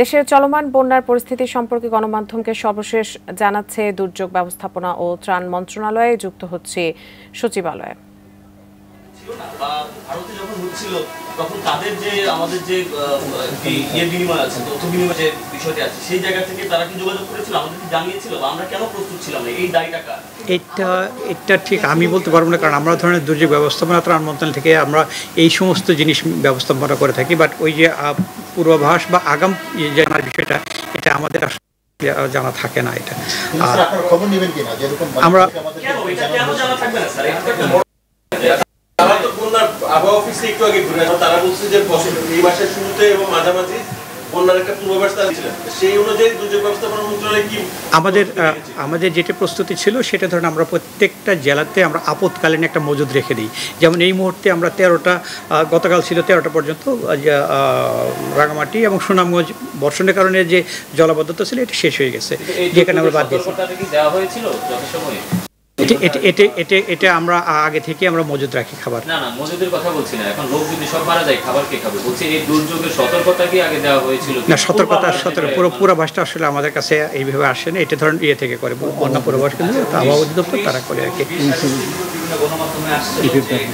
দেশের চলমান বন্যার পরিস্থিতি সম্পর্কে গণমাধ্যমকে সর্বশেষ জানাচ্ছে দুর্যোগ ব্যবস্থাপনা ও ত্রাণ মন্ত্রণালয়ে, যুক্ত হচ্ছে সচিবালয়ে। ভারতে যখন হচ্ছিল তখন তাদের যে আমাদের যে বিনিময় আছে, তথ্য বিনিময় যে বিষয়টি আছে, সেই জায়গা থেকে তারা কি যোগাযোগ করেছিল, আমাদেরকে জানিয়েছিল বা আমরা কেন প্রস্তুত ছিলাম না? এই দায়টা কার? এটা ঠিক আমি বলতে পারবো না, কারণ আমরা ধরনের দুর্যোগ ব্যবস্থাপনা ত্রাণ মন্ত্রণালয় থেকে আমরা এই সমস্ত জিনিস ব্যবস্থাপনা করে থাকি। বাট ওই যে পূর্বাভাস বা আগাম জানার বিষয়টা, এটা আমাদের জানা থাকে না। এটা আমরা আবহাওয়া অফিসে একটু আগে ঘুরে তারা বলছে যে এই মাসের শুরুতে এবং মাঝামাঝি বন্যার একটা পূর্বাভাস ছিল, সেই অনুযায়ী দুর্যোগ ব্যবস্থাপনা মন্ত্রণালয় কি আমাদের যেটা প্রস্তুতি ছিল সেটা ধরেন আমরা প্রত্যেকটা জেলাতে আমরা আপৎকালীন একটা মজুদ রেখে দিই। যেমন এই মুহূর্তে আমরা 13টা, গতকাল ছিল 13টা পর্যন্ত, রাঙামাটি এবং সুনামগঞ্জ বর্ষণের কারণে যে জলাবদ্ধতা ছিল এটা শেষ হয়ে গেছে, যেখানে আমরা বাদ দিয়েছি। এটা আমরা আগে থেকে আমরা মজুদ রাখি খাবার। না মজুদের কথা বলছি না, এখন লোক যদি সব মারা যায় খাবার কে খাবে? বলছি এই দুর্যোগের সতর্কতা কি আগে দেওয়া হয়েছিল? না, সতর্কতা পূর্বাভাসটা আসলে আমাদের কাছে এইভাবে আসে না। এটা ধরেন ইয়ে থেকে করে, বন্যা পূর্বাভাস কিন্তু আবহাওয়া অধিদপ্তর তারা করে আর কি। গণমাধ্যমে আসছে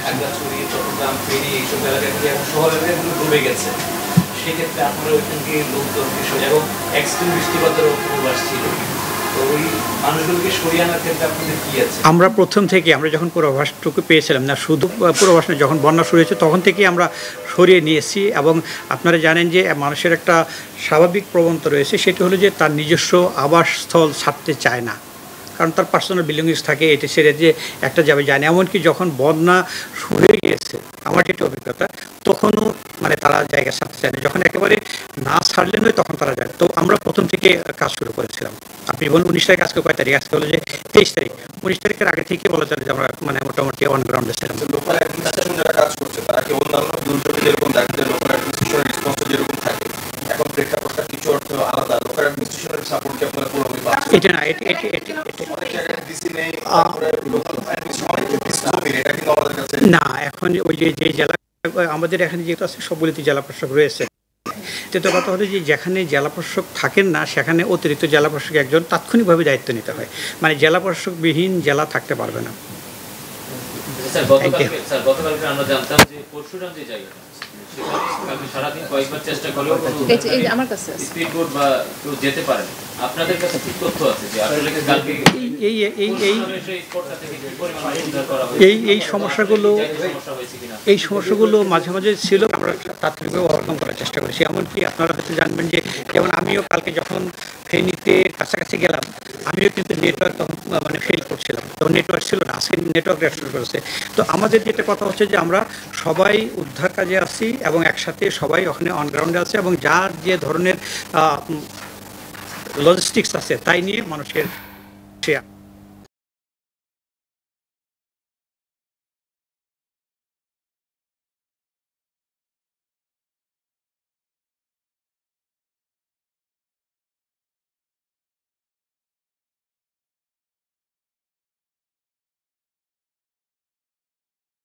খাগড়াছড়ি, চট্টগ্রাম, ফেনী এইসব এলাকায় শহর এলাকাগুলো ডুবে গেছে, সেক্ষেত্রে আপনারা ওইখানকে লোকজন বিষয় এবং এক্সট্রিম বৃষ্টিপাতেরও পূর্বাভাস ছিল, আমরা প্রথম থেকে আমরা যখন পূর্বাভাসটুকু পেয়েছিলাম, না শুধু পূর্বাভাস না, যখন বন্যা শুরু হয়েছে তখন থেকেই আমরা সরিয়ে নিয়েছি। এবং আপনারা জানেন যে মানুষের একটা স্বাভাবিক প্রবণতা রয়েছে, সেটা হলো যে তার নিজস্ব আবাসস্থল ছাড়তে চায় না, কারণ তার পার্সোনাল বিলঙ্গিংস থাকে, এটা ছেড়ে যে একটা যাবে যায় না। এমনকি যখন বন্যা শুরু হয়ে গিয়েছে, আমার যেটা অভিজ্ঞতা, তখনও মানে তারা জায়গা ছাড়তে চায় না। যখন একেবারে না ছাড়লেন হয় তখন তারা যায়। তো আমরা প্রথম থেকে কাজ শুরু করেছিলাম। আপনি বলুন 19 তারিখ, আজকে কয় তারিখ? আজকে হলো যে 23 তারিখ। 19 তারিখের আগে থেকে বলা চলে যে আমরা মানে মোটামুটি অন গ্রাউন্ডে ছিলাম। লোকাল অ্যাডমিনিস্ট্রেশন যারা কাজ করছে তারা কি অন্যান্য দুর্যোগে যেরকম দেখা যায় লোকাল অ্যাডমিনিস্ট্রেশনের রেসপন্স যেরকম থাকে, এখন প্রেক্ষাপটটা কিছু অর্থ আলাদা, লোকাল অ্যাডমিনিস্ট্রেশনের সাপোর্ট কি আপনারা পুরোপুরি পাচ্ছেন? এটা না, অনেক জায়গায় ডিসি নেই, লোকাল অ্যাডমিনিস্ট্রেশন অনেক জমি, এটা কিন্তু আমাদের কাছে না। এখন ওই যে জেলা আমাদের এখানে যেহেতু আছে সবগুলিতে জেলা প্রশাসক রয়েছে। তৃতীয় কথা হলো যে যেখানে জেলা প্রশাসক থাকেন না, সেখানে অতিরিক্ত জেলা প্রশাসক একজন তাৎক্ষণিকভাবে দায়িত্ব নিতে হয়, মানে জেলা প্রশাসকবিহীন জেলা থাকতে পারবে না। গতকালকে আমরা জানতাম যে পরশুরাম যে জায়গাটা সারাদিন কয়েকবার চেষ্টা করেও আমার কাছে স্পিডবোট বা কেউ যেতে পারে, আপনাদের কাছে কি তথ্য আছে যে আসলে কালকে এই সমস্যাগুলো মাঝে মাঝে ছিল, আমরা তাৎক্ষণিকভাবে ওভারকাম করার চেষ্টা করেছি। এমনকি আপনারা হয়তো জানবেন যে যেমন আমিও কালকে যখন ফেনীতে কাছাকাছি গেলাম, আমিও কিন্তু নেটওয়ার্ক তখন মানে ফেল করছিলাম, তখন নেটওয়ার্ক ছিল না, আজকে নেটওয়ার্ক রেস্টোর করেছে। তো আমাদের যেটা কথা হচ্ছে যে আমরা সবাই উদ্ধার কাজে আছি এবং একসাথে সবাই ওখানে অনগ্রাউন্ডে আছে, এবং যার যে ধরনের লজিস্টিক্স আছে তাই নিয়ে মানুষের